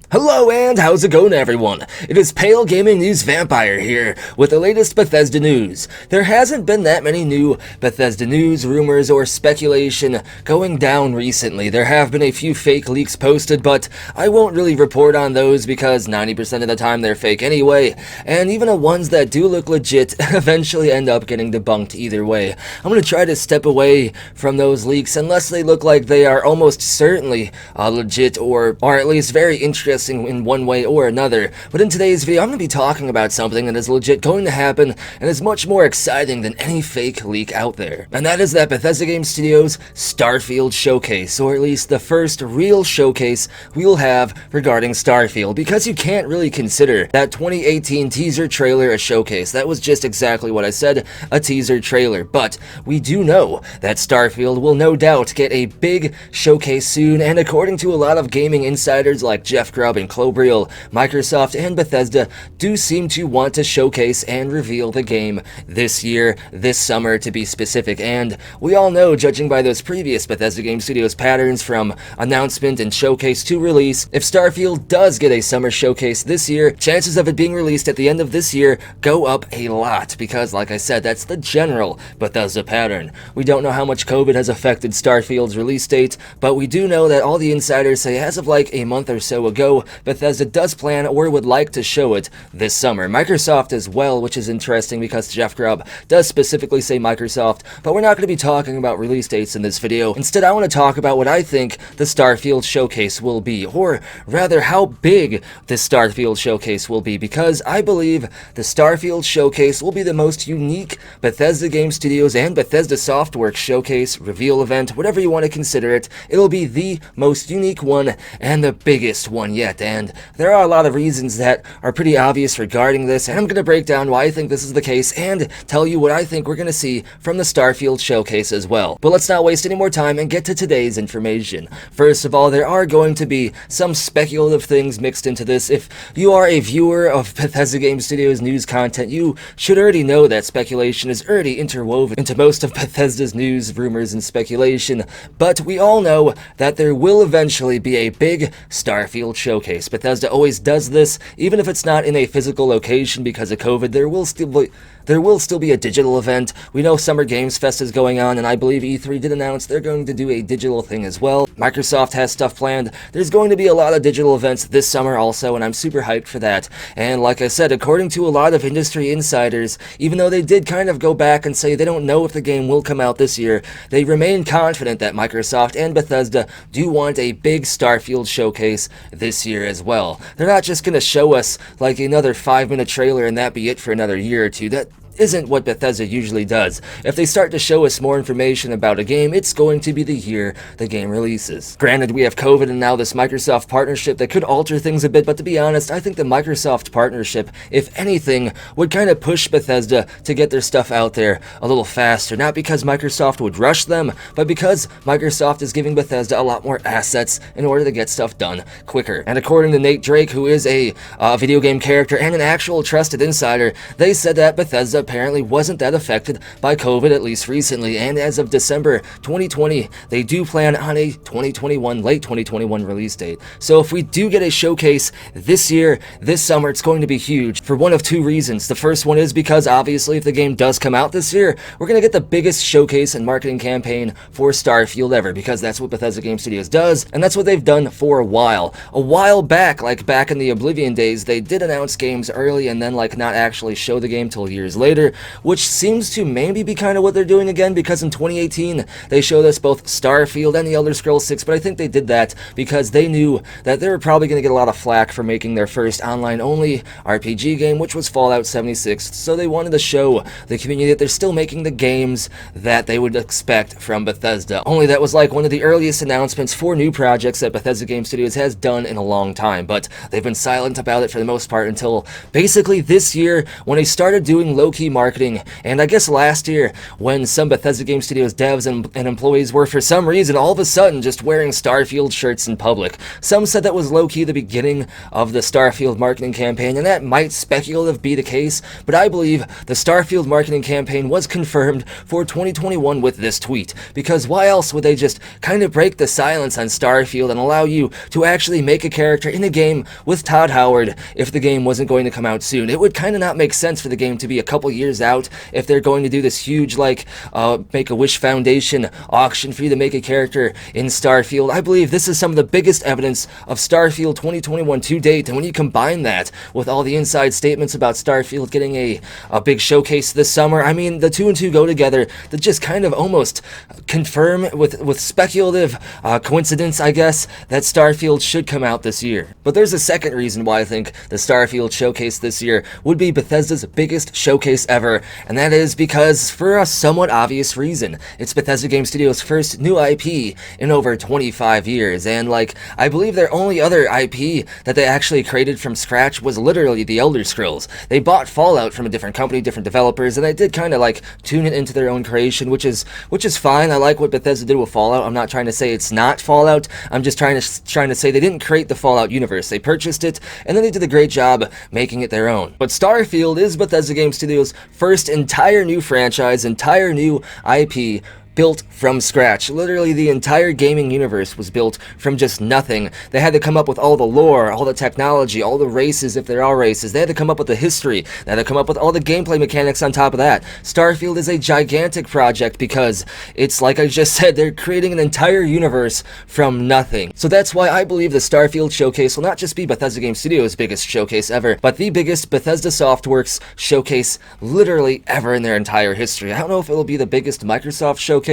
Hello and how's it going, everyone? It is Pale Gaming News Vampire here with the latest Bethesda news. There hasn't been that many new Bethesda news, rumors, or speculation going down recently. There have been a few fake leaks posted, but I won't really report on those because 90% of the time they're fake anyway, and even the ones that do look legit eventually end up getting debunked either way. I'm going to try to step away from those leaks unless they look like they are almost certainly legit or at least very interesting in one way or another. But in today's video, I'm going to be talking about something that is legit going to happen and is much more exciting than any fake leak out there. And that is that Bethesda Game Studios' Starfield showcase, or at least the first real showcase we'll have regarding Starfield, because you can't really consider that 2018 teaser trailer a showcase. That was just exactly what I said, a teaser trailer. But we do know that Starfield will no doubt get a big showcase soon, and according to a lot of gaming insiders like Jeff Grubb and Clobriel, Microsoft and Bethesda do seem to want to showcase and reveal the game this year, this summer to be specific, and we all know, judging by those previous Bethesda Game Studios patterns from announcement and showcase to release, if Starfield does get a summer showcase this year, chances of it being released at the end of this year go up a lot, because like I said, that's the general Bethesda pattern. We don't know how much COVID has affected Starfield's release date, but we do know that all the insiders say as of like a month or so ago, Bethesda does plan or would like to show it this summer. Microsoft as well, which is interesting because Jeff Grubb does specifically say Microsoft, but we're not going to be talking about release dates in this video. Instead, I want to talk about what I think the Starfield showcase will be, or rather how big the Starfield showcase will be, because I believe the Starfield showcase will be the most unique Bethesda Game Studios and Bethesda Softworks showcase, reveal event, whatever you want to consider it. It'll be the most unique one and the biggest one yet. And there are a lot of reasons that are pretty obvious regarding this, and I'm going to break down why I think this is the case and tell you what I think we're going to see from the Starfield showcase as well. But let's not waste any more time and get to today's information. First of all, there are going to be some speculative things mixed into this. If you are a viewer of Bethesda Game Studios news content, you should already know that speculation is already interwoven into most of Bethesda's news, rumors, and speculation, but we all know that there will eventually be a big Starfield showcase. Bethesda always does this, even if it's not in a physical location because of COVID. There will still be a digital event. We know Summer Games Fest is going on, and I believe E3 did announce they're going to do a digital thing as well. Microsoft has stuff planned. There's going to be a lot of digital events this summer also, and I'm super hyped for that. And like I said, according to a lot of industry insiders, even though they did kind of go back and say they don't know if the game will come out this year, they remain confident that Microsoft and Bethesda do want a big Starfield showcase this year as well. They're not just going to show us like another 5-minute trailer and that be it for another year or two. That isn't what Bethesda usually does. If they start to show us more information about a game, it's going to be the year the game releases. Granted, we have COVID and now this Microsoft partnership that could alter things a bit, but to be honest, I think the Microsoft partnership, if anything, would kind of push Bethesda to get their stuff out there a little faster. Not because Microsoft would rush them, but because Microsoft is giving Bethesda a lot more assets in order to get stuff done quicker. And according to Nate Drake, who is a video game character and an actual trusted insider, they said that Bethesda apparently wasn't that affected by COVID, at least recently, and as of December 2020, they do plan on a late 2021 release date. So if we do get a showcase this year, this summer, it's going to be huge for one of two reasons. The first one is because obviously if the game does come out this year, we're going to get the biggest showcase and marketing campaign for Starfield ever, because that's what Bethesda Game Studios does, and that's what they've done for a while. A while back, like back in the Oblivion days, they did announce games early and then like not actually show the game till years later. Oddheader, which seems to maybe be kind of what they're doing again, because in 2018 they showed us both Starfield and the Elder Scrolls 6, but I think they did that because they knew that they were probably going to get a lot of flack for making their first online-only RPG game, which was Fallout 76, so they wanted to show the community that they're still making the games that they would expect from Bethesda. Only that was like one of the earliest announcements for new projects that Bethesda Game Studios has done in a long time, but they've been silent about it for the most part until basically this year when they started doing low-key marketing, and I guess last year when some Bethesda Game Studios devs and employees were for some reason all of a sudden just wearing Starfield shirts in public. Some said that was low-key the beginning of the Starfield marketing campaign, and that might speculative be the case, but I believe the Starfield marketing campaign was confirmed for 2021 with this tweet, because why else would they just kind of break the silence on Starfield and allow you to actually make a character in a game with Todd Howard if the game wasn't going to come out soon? It would kind of not make sense for the game to be a couple years out if they're going to do this huge, like, Make-A-Wish Foundation auction for you to make a character in Starfield. I believe this is some of the biggest evidence of Starfield 2021 to date, and when you combine that with all the inside statements about Starfield getting a big showcase this summer, I mean, the two and two go together to just kind of almost confirm with speculative coincidence, I guess, that Starfield should come out this year. But there's a second reason why I think the Starfield showcase this year would be Bethesda's biggest showcase ever, and that is because, for a somewhat obvious reason, it's Bethesda Game Studios' first new IP in over 25 years, and like, I believe their only other IP that they actually created from scratch was literally the Elder Scrolls. They bought Fallout from a different company, different developers, and they did kind of like tune it into their own creation, which is fine. I like what Bethesda did with Fallout. I'm not trying to say it's not Fallout. I'm just trying to say they didn't create the Fallout universe. They purchased it, and then they did a great job making it their own. But Starfield is Bethesda Game Studios' first entire new franchise, entire new IP, built from scratch. Literally, the entire gaming universe was built from just nothing. They had to come up with all the lore, all the technology, all the races, if there are races. They had to come up with the history. They had to come up with all the gameplay mechanics on top of that. Starfield is a gigantic project because it's, like I just said, they're creating an entire universe from nothing. So that's why I believe the Starfield showcase will not just be Bethesda Game Studios' biggest showcase ever, but the biggest Bethesda Softworks showcase literally ever in their entire history. I don't know if it'll be the biggest Microsoft showcase,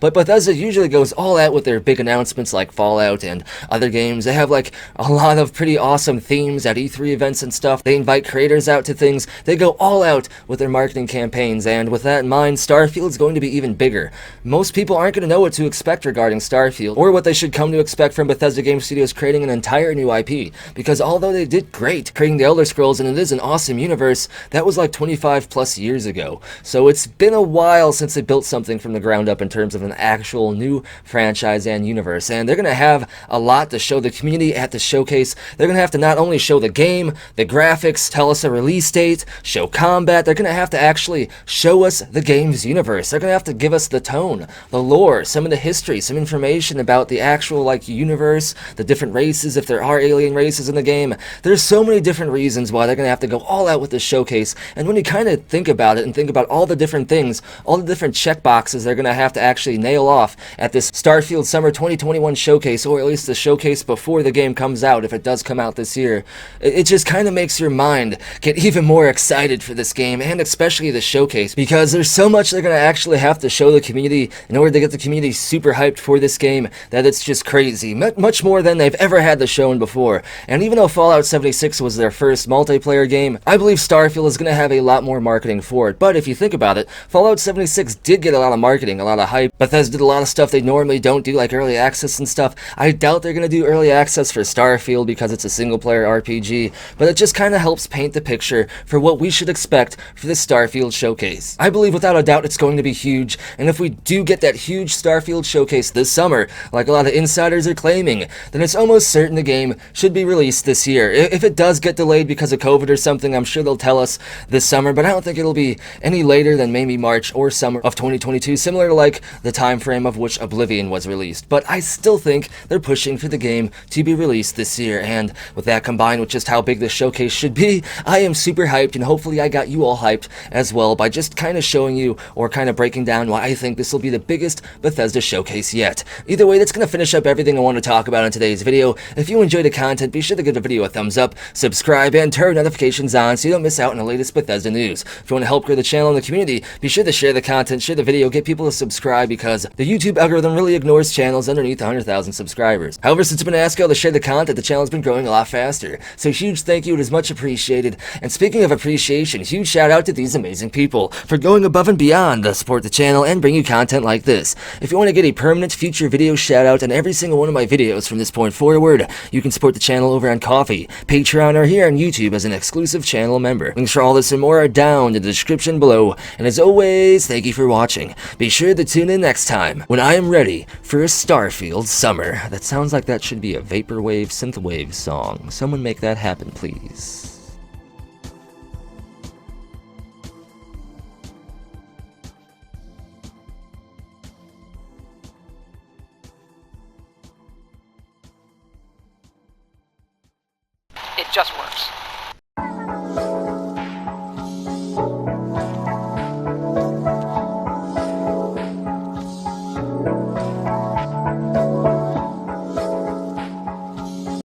but Bethesda usually goes all out with their big announcements like Fallout and other games. They have like a lot of pretty awesome themes at E3 events and stuff. They invite creators out to things. They go all out with their marketing campaigns, and with that in mind, Starfield's going to be even bigger. Most people aren't going to know what to expect regarding Starfield, or what they should come to expect from Bethesda Game Studios creating an entire new IP, because although they did great creating the Elder Scrolls, and it is an awesome universe, that was like 25 plus years ago. So it's been a while since they built something from the ground up in terms of an actual new franchise and universe, and they're going to have a lot to show the community at the showcase. They're going to have to not only show the game, the graphics, tell us a release date, show combat, they're going to have to actually show us the game's universe. They're going to have to give us the tone, the lore, some of the history, some information about the actual like universe, the different races, if there are alien races in the game. There's so many different reasons why they're going to have to go all out with the showcase, and when you kind of think about it and think about all the different things, all the different checkboxes they're going to have to actually nail off at this Starfield Summer 2021 showcase, or at least the showcase before the game comes out, if it does come out this year, it just kind of makes your mind get even more excited for this game, and especially the showcase, because there's so much they're going to actually have to show the community in order to get the community super hyped for this game that it's just crazy. Much more than they've ever had to show before. And even though Fallout 76 was their first multiplayer game, I believe Starfield is going to have a lot more marketing for it. But if you think about it, Fallout 76 did get a lot of marketing, a lot of hype. Bethesda did a lot of stuff they normally don't do, like early access and stuff. I doubt they're going to do early access for Starfield because it's a single-player RPG, but it just kind of helps paint the picture for what we should expect for this Starfield showcase. I believe without a doubt it's going to be huge, and if we do get that huge Starfield showcase this summer, like a lot of insiders are claiming, then it's almost certain the game should be released this year. If it does get delayed because of COVID or something, I'm sure they'll tell us this summer, but I don't think it'll be any later than maybe March or summer of 2022, similar to like like the time frame of which Oblivion was released, but I still think they're pushing for the game to be released this year, and with that combined with just how big this showcase should be, I am super hyped, and hopefully I got you all hyped as well by just kind of showing you or kind of breaking down why I think this will be the biggest Bethesda showcase yet. Either way, that's going to finish up everything I want to talk about in today's video. If you enjoyed the content, be sure to give the video a thumbs up, subscribe, and turn notifications on so you don't miss out on the latest Bethesda news. If you want to help grow the channel and the community, be sure to share the content, share the video, get people to subscribe, because the YouTube algorithm really ignores channels underneath 100,000 subscribers. However, since I've been asked y'all to share the content, the channel has been growing a lot faster. So huge thank you, it is much appreciated. And speaking of appreciation, huge shout out to these amazing people for going above and beyond to support the channel and bring you content like this. If you want to get a permanent future video shout out on every single one of my videos from this point forward, you can support the channel over on Ko-fi, Patreon, or here on YouTube as an exclusive channel member. Links for all this and more are down in the description below. And as always, thank you for watching. Be sure to tune in next time when I am ready for a Starfield summer. That sounds like that should be a vaporwave synthwave song. Someone make that happen, please. It just works.